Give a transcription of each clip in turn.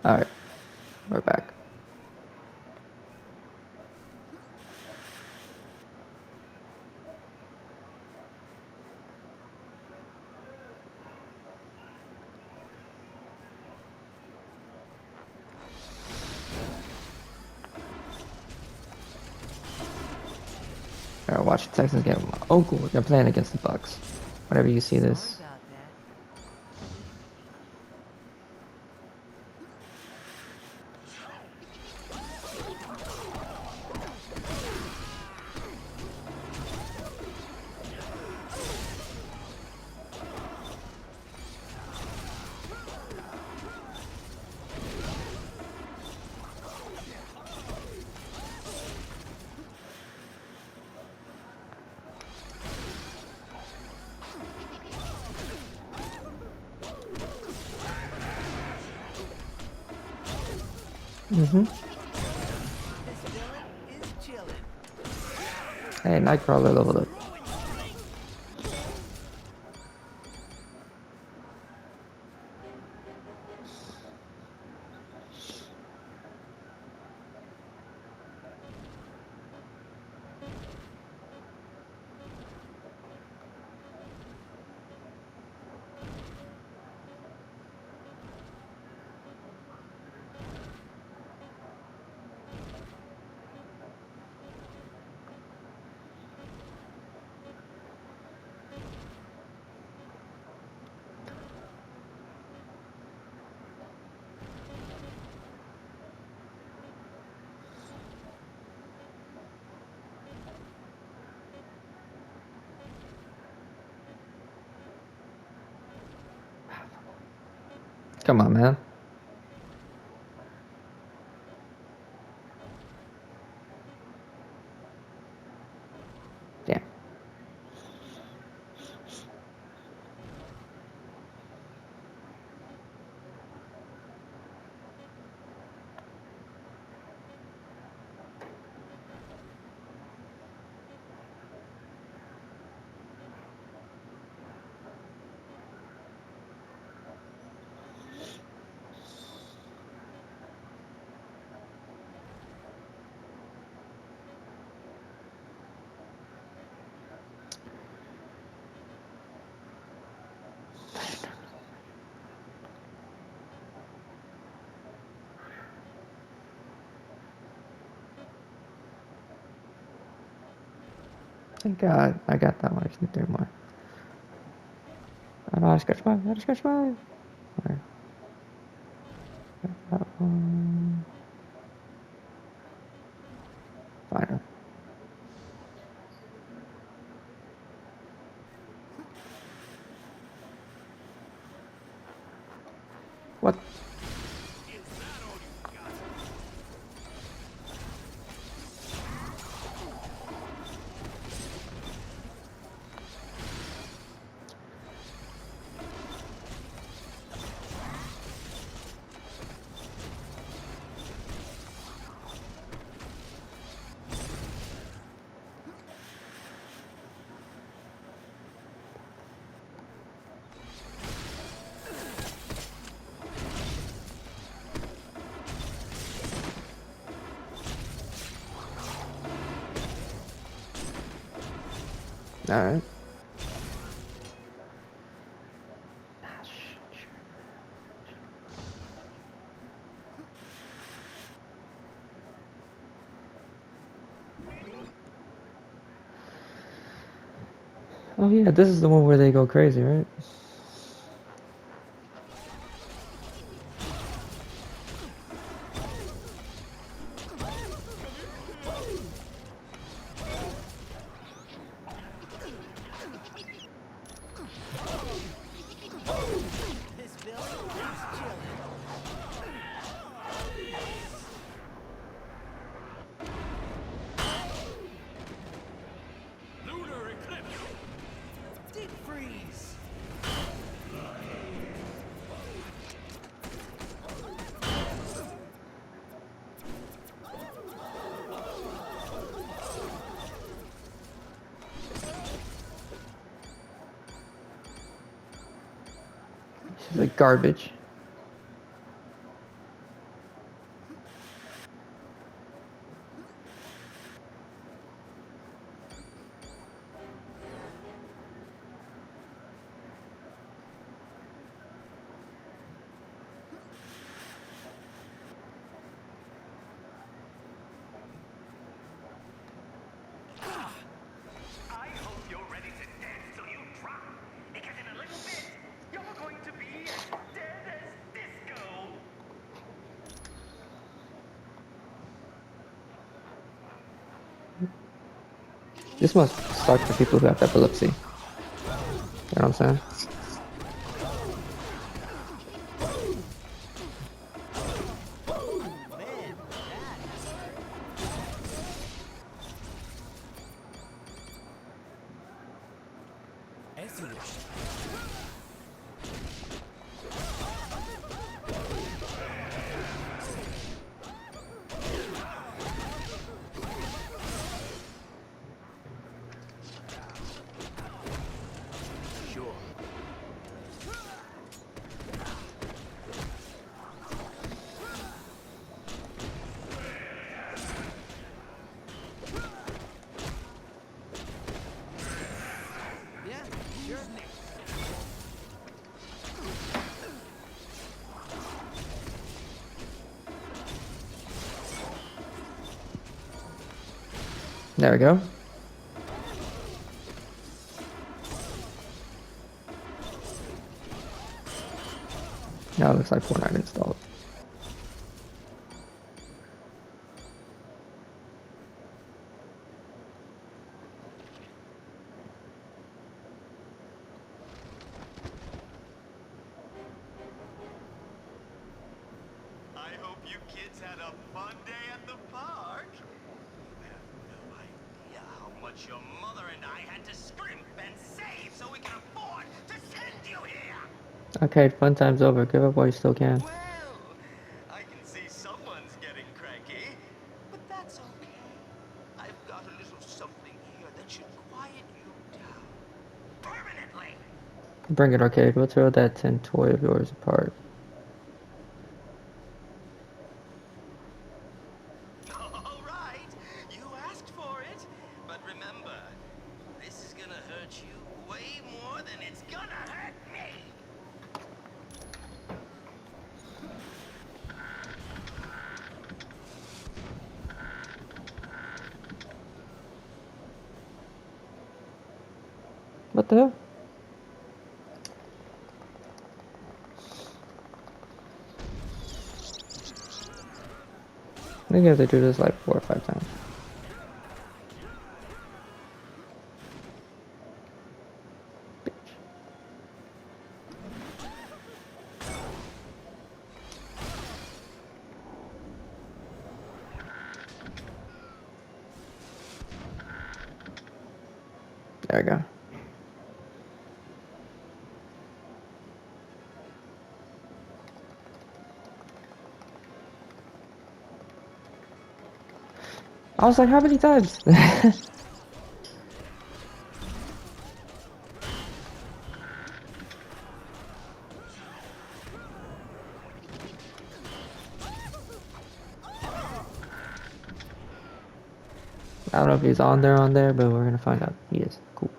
Alright, we're back. Alright, watch the Texans get. Oh, cool. They're playing against the Bucks. Whenever you see Sorry this. about that. Mm-hmm. This villain is chilling. Hey, Nightcrawler leveled up. Come on, man. Damn. Thank God I got that one. I just need 3 more. I know I scratch 5. I scratch 5. Alright. That one. Final. What? Alright. Oh yeah, this is the one where they go crazy, right? This villain is chilling. Lunar eclipse. Deep freeze. She's like garbage. This must suck for people who have epilepsy. You know what I'm saying? Man, that hurt. As you wish. Sure. Yeah, sure. There we go. Now it looks like Fortnite installed. I hope you kids had a fun day at the park. You have no idea how much your mother and I had to scrimp and save so we can afford to send you here. Okay, fun time's over. Give up while you still can. Well, I can see someone's getting cranky, but that's okay. I've got a little something here that should quiet you down permanently. Bring it, Arcade. We'll throw that tin toy of yours apart. All right, you asked for it, but remember, this is gonna hurt you way more than it's gonna hurt me. What the hell? I think you have to do this like 4 or 5 times. There we go. I was like, how many times? I don't know if he's on there, but we're gonna find out. He is. Cool.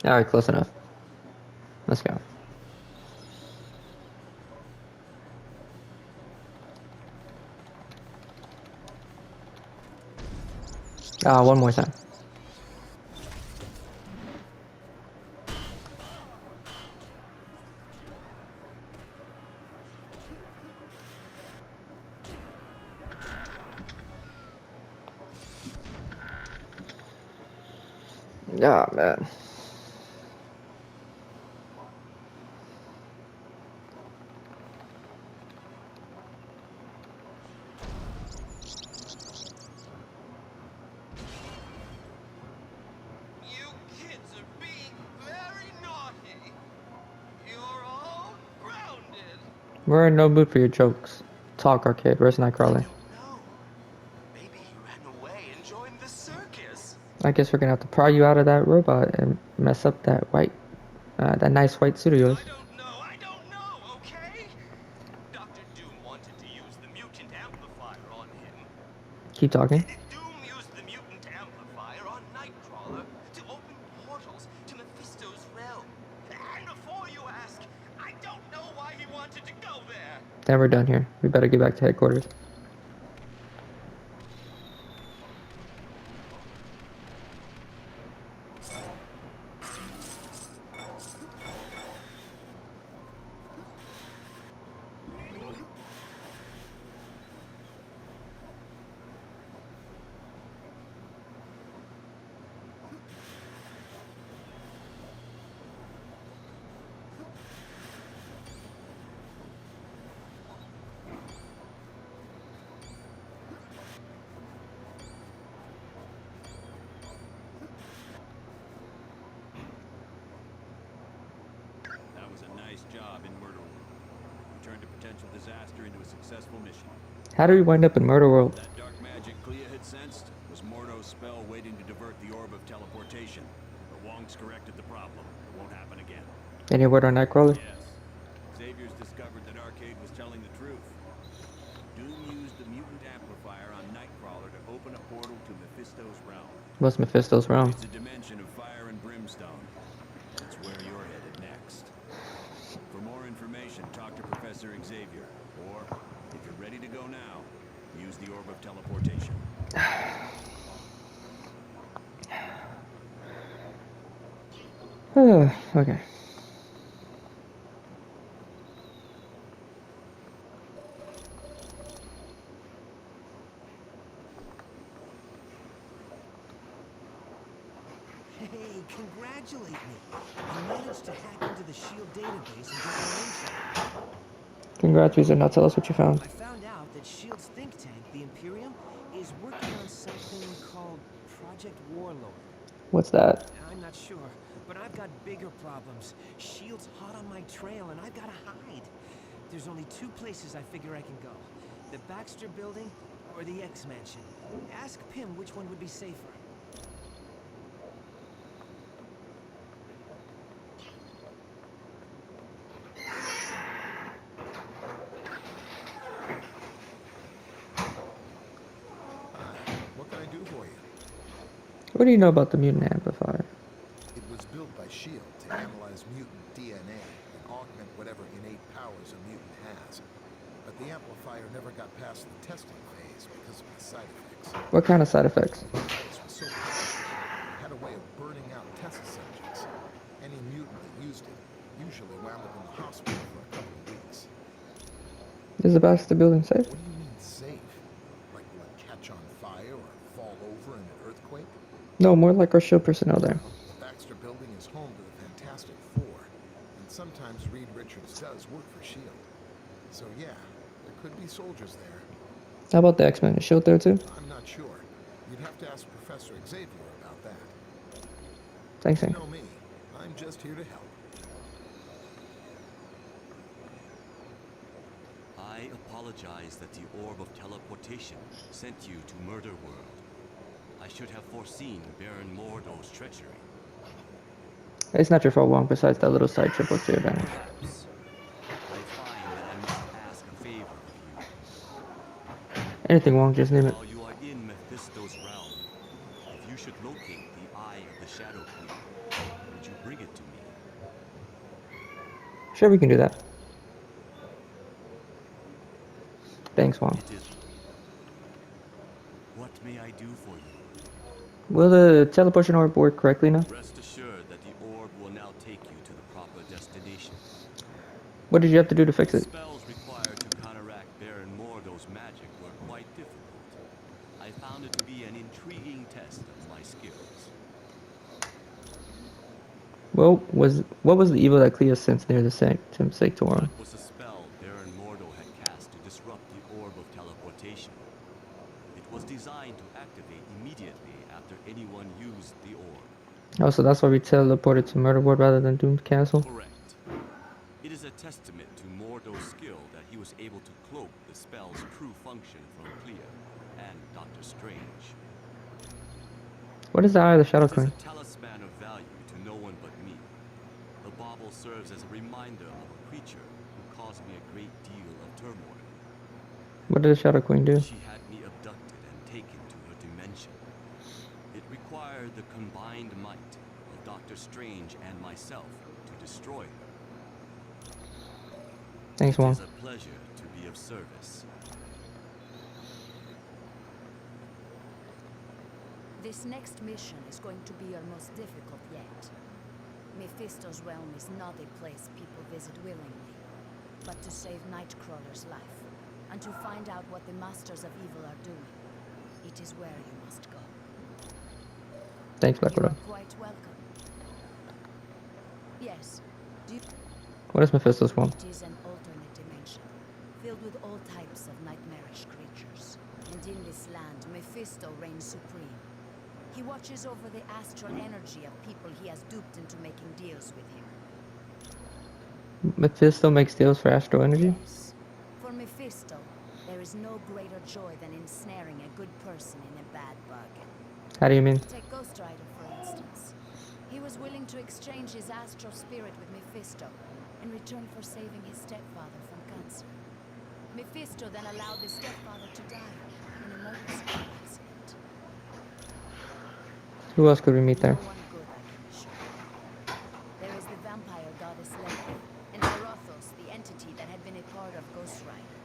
Alright, close enough. Let's go. One more time. Yeah, man. You kids are being very naughty. You're all grounded. We're in no mood for your jokes. Talk, Arcade. Where's Nightcrawler? No. Maybe he ran away and joined the circus. I guess we're gonna have to pry you out of that robot and mess up that that nice white suit of yours. I don't know, okay? Dr. Doom wanted to use the mutant amplifier on him. Keep talking. Doom used the mutant amplifier on wanted to go there. Then we're done here. We better get back to headquarters. That was a nice job in Murder World. You turned a potential disaster into a successful mission. How do we wind up in Murder World? That dark magic Clea had sensed was Mordo's spell waiting to divert the orb of teleportation. But Wong's corrected the problem. It won't happen again. Any word on Nightcrawler? Yes. Xavier's discovered that Arcade was telling the truth. Doom used the mutant amplifier on Nightcrawler to open a portal to Mephisto's realm. What's Mephisto's realm? It's a dimension of fire and brimstone. That's where you're headed next. For more information, talk to Professor Xavier. Or, if you're ready to go now, use the orb of teleportation. Okay. Hey, congratulate me. I managed to hack into the SHIELD database and get more info. Congrats, Weezer. Now tell us what you found. I found out that SHIELD's think tank, the Imperium, is working on something called Project Warlord. What's that? I'm not sure, but I've got bigger problems. SHIELD's hot on my trail, and I've got to hide. There's only two places I figure I can go. The Baxter Building or the X-Mansion. Ask Pym which one would be safer. What can I do for you? What do you know about the mutant amplifier? It was built by SHIELD to analyze mutant DNA and augment whatever innate powers a mutant has. But the amplifier never got past the testing phase because of the side effects. What kind of side effects? The device was so powerful, it had a way of burning out test subjects. Any mutant that used it usually wound up in the hospital for a couple of weeks. Is the Baxter building safe? What do you mean safe? Like will it catch on fire or fall over in an earthquake? No, more like our shield personnel there. The Baxter Building is home to the Fantastic Four, and sometimes Reed Richards does work for SHIELD. So yeah, there could be soldiers there. How about the X-Men? Is shield there too? I'm not sure. You'd have to ask Professor Xavier about that. Thanks, You Hank. know me. I'm just here to help. I apologize that the orb of teleportation sent you to Murder World. I should have foreseen Baron Mordo's treachery. It's not your fault, Wong, besides that little side trip to your advantage. Perhaps. I find that I must ask a favor of you. Anything, Wong, just name it. While you are in Mephisto's realm, if you should locate the Eye of the Shadow Queen, would you bring it to me? Sure, we can do that. Thanks, Wong. It is. What may I do for you? Will the teleportation orb work correctly now? Rest assured that the orb will now take you to the proper destination. What did you have to do to fix The it? spells required to counteract Baron Mordo's magic were quite difficult. I found it to be an intriguing test of my skills. Well, what was the evil that Clea sensed near the sanctorum? That was a spell Baron Mordo had cast to disrupt the orb of teleportation. It was designed to activate immediately after anyone used the orb. Oh, so that's why we teleported to Murder World rather than Doomed Castle? Correct. It is a testament to Mordo's skill that he was able to cloak the spell's true function from Clea and Doctor Strange. What is the Eye of the Shadow It is Queen? a talisman of value to no one but me. The bauble serves as a reminder of a creature who caused me a great deal of turmoil. What did the Shadow Queen do? She had me abducted and taken to her dimension. It required the combined might of Doctor Strange and myself to destroy her. Thanks, It Juan. is a pleasure to be of service. This next mission is going to be our most difficult yet. Mephisto's realm is not a place people visit willingly, but to save Nightcrawler's life, and to find out what the Masters of Evil are doing. It is where you must go. Thanks, Black You Widow. are quite welcome. Yes, What is Mephisto's realm? it is an alternate dimension, filled with all types of nightmarish creatures. And in this land, Mephisto reigns supreme. He watches over the astral energy of people he has duped into making deals with him. Mephisto makes deals for astral energy? Yes. For Mephisto, there is no greater joy than ensnaring a good person in a bad bargain. How do you mean? Take Ghost Rider, for instance. He was willing to exchange his astral spirit with Mephisto in return for saving his stepfather from cancer. Mephisto then allowed the stepfather to die in a motorcycle accident. Who else could we meet No there? one good, I can assure you. There is the vampire goddess Lilith, and Zarathos, the entity that had been a part of Ghost Rider.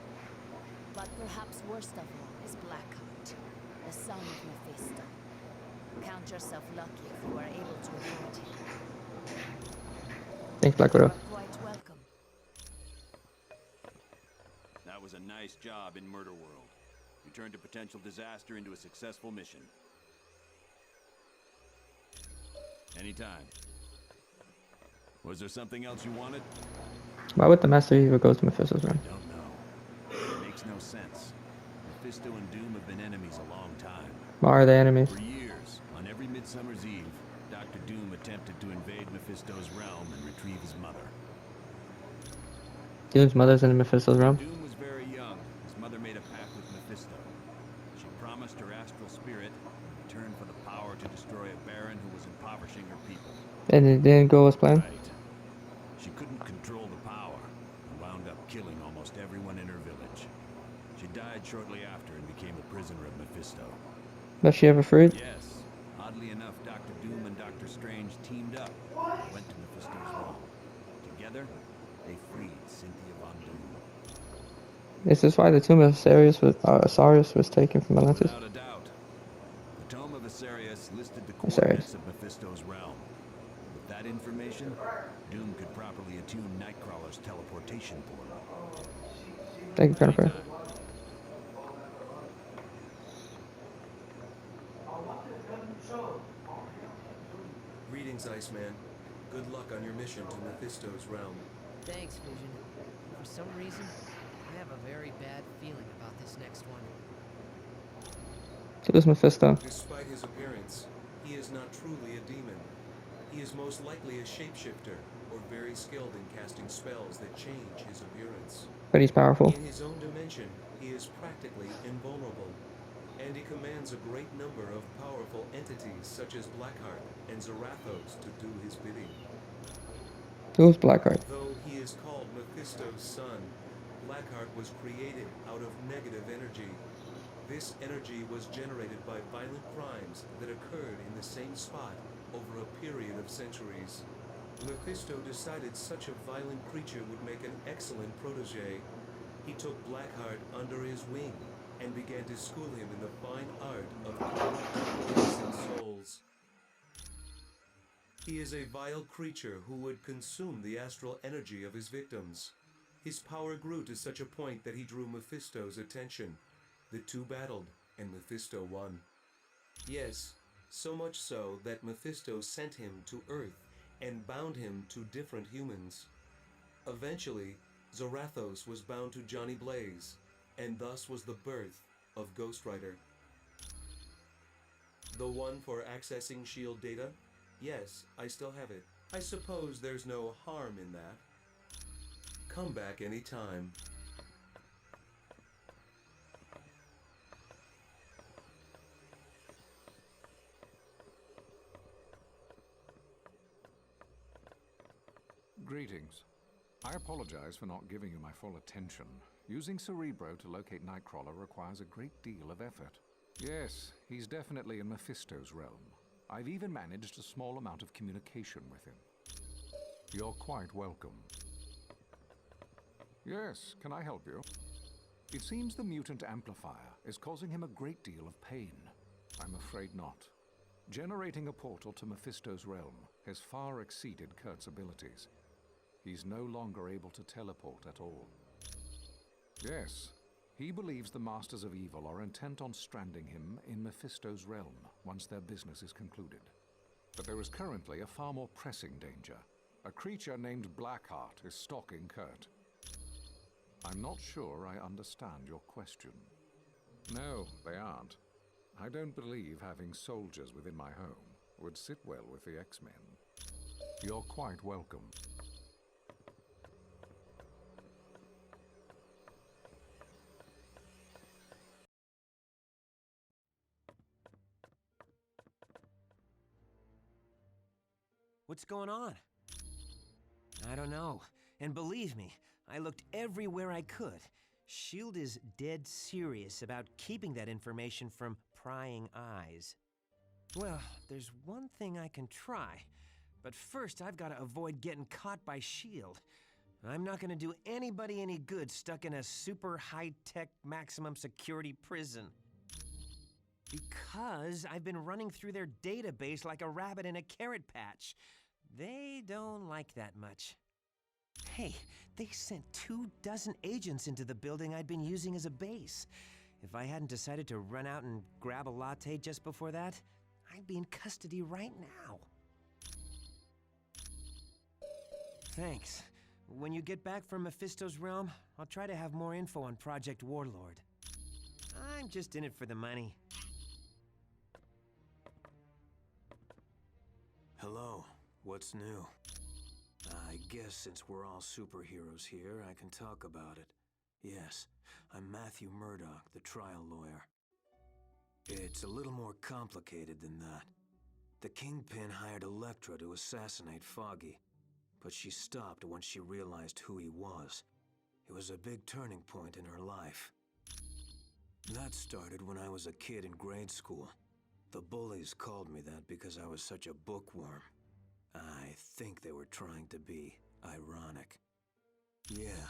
But perhaps worst of all is Blackheart, the son of Mephisto. Count yourself lucky if you are able to avoid him. Thanks, Black You Widow. are quite welcome. That was a nice job in Murder World. You turned a potential disaster into a successful mission. Anytime. Was there something else you wanted? Why would the Master of Evil go to Mephisto's realm? Don't know. It makes no sense. Mephisto and Doom have been enemies a long time. Why are they enemies? For years, on every Midsummer's Eve, Dr. Doom attempted to invade Mephisto's realm and retrieve his mother. Doom's mother's in Mephisto's realm? Doom was very young. His mother made a pact with Mephisto. She promised her astral spirit in return for the power to destroy a baron who was impoverishing her people. And it didn't go as planned? Right. She couldn't control the power and wound up killing almost everyone in her village. She died shortly after and became a prisoner of Mephisto. Was she ever freed? Yes. Oddly enough, Dr. Doom and Dr. Strange teamed up and went to Mephisto's realm. Together, they freed Cynthia Von Doom. Is this why the tomb of Osiris was taken from Atlantis? Without a doubt. The Tome of Asarius listed the Asarius. coordinates of Mephisto's realm. With that information, Doom could properly attune Nightcrawler's teleportation portal. Thank you, Jennifer. Greetings, Iceman. Good luck on your mission to Mephisto's realm. Thanks, Vision. For some reason, I have a very bad feeling about this next one. So this Mephisto. Despite his appearance, he is not truly a demon. He is most likely a shapeshifter, or very skilled in casting spells that change his appearance. But he's powerful. In his own dimension, he is practically invulnerable, and he commands a great number of powerful entities such as Blackheart and Zarathos to do his bidding. Who's Blackheart? Though he is called Mephisto's son, Blackheart was created out of negative energy. This energy was generated by violent crimes that occurred in the same spot over a period of centuries. Mephisto decided such a violent creature would make an excellent protege. He took Blackheart under his wing and began to school him in the fine art of corrupting innocent souls. He is a vile creature who would consume the astral energy of his victims. His power grew to such a point that he drew Mephisto's attention. The two battled, and Mephisto won. Yes, so much so that Mephisto sent him to Earth and bound him to different humans. Eventually, Zarathos was bound to Johnny Blaze, and thus was the birth of Ghost Rider. The one for accessing SHIELD data? Yes, I still have it. I suppose there's no harm in that. Come back anytime. Greetings. I apologize for not giving you my full attention. Using Cerebro to locate Nightcrawler requires a great deal of effort. Yes, he's definitely in Mephisto's realm. I've even managed a small amount of communication with him. You're quite welcome. Yes, can I help you? It seems the mutant amplifier is causing him a great deal of pain. I'm afraid not. Generating a portal to Mephisto's realm has far exceeded Kurt's abilities. He's no longer able to teleport at all. Yes, he believes the Masters of Evil are intent on stranding him in Mephisto's realm once their business is concluded. But there is currently a far more pressing danger. A creature named Blackheart is stalking Kurt. I'm not sure I understand your question. No, they aren't. I don't believe having soldiers within my home would sit well with the X-Men. You're quite welcome. What's going on? I don't know. And believe me, I looked everywhere I could. S.H.I.E.L.D. is dead serious about keeping that information from prying eyes. Well, there's one thing I can try. But first, I've got to avoid getting caught by S.H.I.E.L.D. I'm not going to do anybody any good stuck in a super high-tech maximum security prison. Because I've been running through their database like a rabbit in a carrot patch. They don't like that much. Hey, they sent 24 agents into the building I'd been using as a base. If I hadn't decided to run out and grab a latte just before that, I'd be in custody right now. Thanks. When you get back from Mephisto's realm, I'll try to have more info on Project Warlord. I'm just in it for the money. Hello. What's new? I guess since we're all superheroes here, I can talk about it. Yes, I'm Matthew Murdoch, the trial lawyer. It's a little more complicated than that. The Kingpin hired Elektra to assassinate Foggy, but she stopped once she realized who he was. It was a big turning point in her life. That started when I was a kid in grade school. The bullies called me that because I was such a bookworm. I think they were trying to be ironic. Yeah,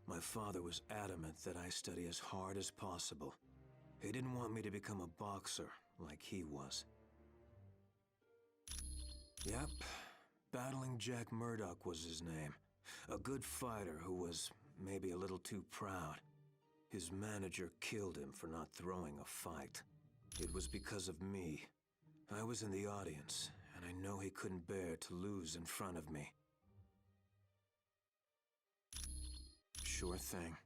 my father was adamant that I study as hard as possible. He didn't want me to become a boxer like he was. Yep, Battling Jack Murdoch was his name. A good fighter who was maybe a little too proud. His manager killed him for not throwing a fight. It was because of me. I was in the audience, and I know he couldn't bear to lose in front of me. Sure thing.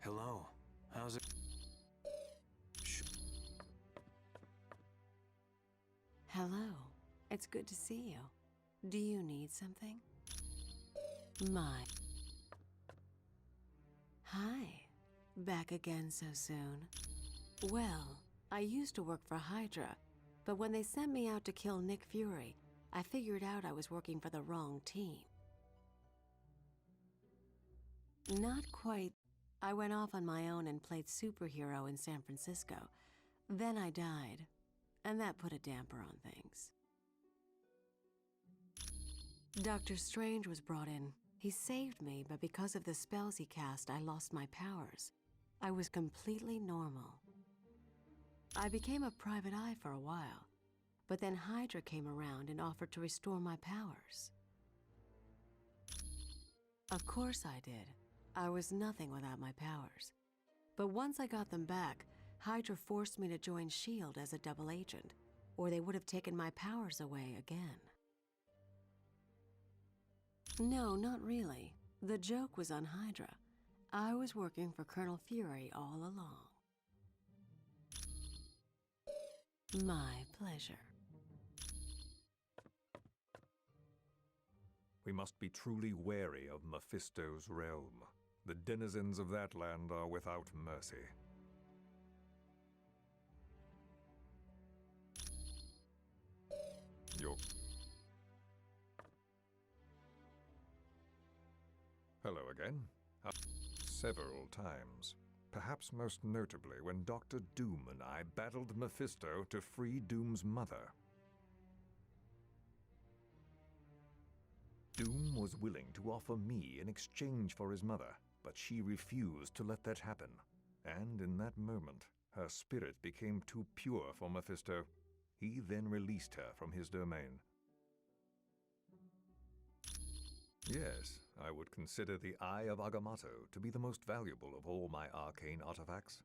Hello. How's it? Hello. It's good to see you. Do you need something? My. Hi. Back again so soon. Well, I used to work for Hydra, but when they sent me out to kill Nick Fury, I figured out I was working for the wrong team. Not quite. I went off on my own and played superhero in San Francisco. Then I died, and that put a damper on things. Doctor Strange was brought in. He saved me, but because of the spells he cast, I lost my powers. I was completely normal. I became a private eye for a while, but then Hydra came around and offered to restore my powers. Of course I did. I was nothing without my powers. But once I got them back, Hydra forced me to join S.H.I.E.L.D. as a double agent, or they would have taken my powers away again. No, not really. The joke was on Hydra. I was working for Colonel Fury all along. My pleasure. We must be truly wary of Mephisto's realm. The denizens of that land are without mercy. Hello again. Several times. Perhaps most notably when Dr. Doom and I battled Mephisto to free Doom's mother. Doom was willing to offer me in exchange for his mother, but she refused to let that happen. And in that moment, her spirit became too pure for Mephisto. He then released her from his domain. Yes, I would consider the Eye of Agamotto to be the most valuable of all my arcane artifacts.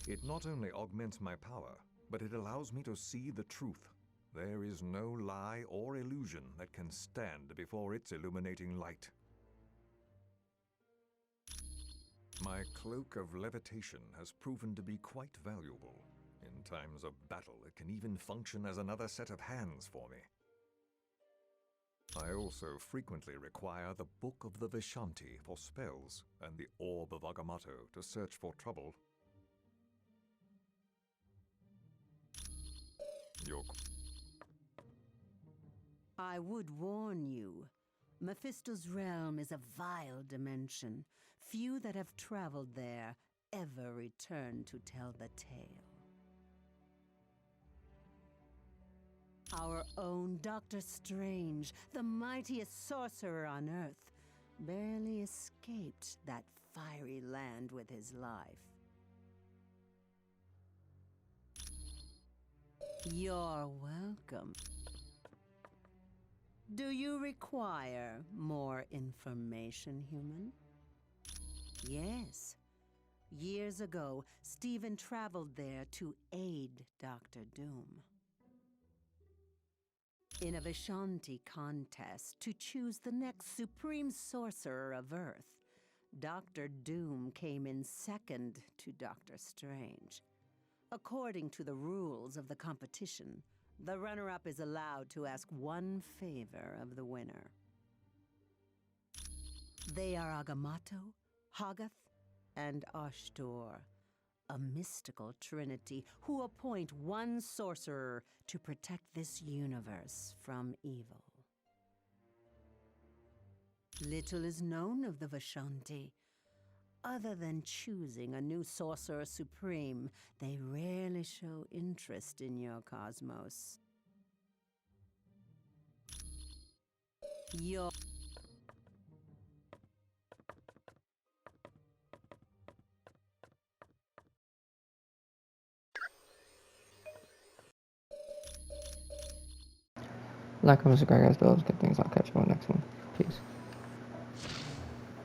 It not only augments my power, but it allows me to see the truth. There is no lie or illusion that can stand before its illuminating light. My cloak of levitation has proven to be quite valuable. In times of battle, it can even function as another set of hands for me. I also frequently require the Book of the Vishanti for spells and the Orb of Agamotto to search for trouble. I would warn you. Mephisto's realm is a vile dimension. Few that have traveled there ever return to tell the tale. Our own Dr. Strange, the mightiest sorcerer on Earth, barely escaped that fiery land with his life. You're welcome. Do you require more information, human? Yes. Years ago, Stephen traveled there to aid Dr. Doom. In a Vishanti contest to choose the next supreme sorcerer of Earth, Dr. Doom came in second to Dr. Strange. According to the rules of the competition, the runner-up is allowed to ask one favor of the winner. They are Agamotto, Hoggoth, and Ashtor, a mystical trinity who appoint one sorcerer to protect this universe from evil. Little is known of the Vishanti. Other than choosing a new sorcerer supreme, they rarely show interest in your cosmos. Your Like, comment, subscribe, guys. Those good things. I'll catch you on the next one. Peace.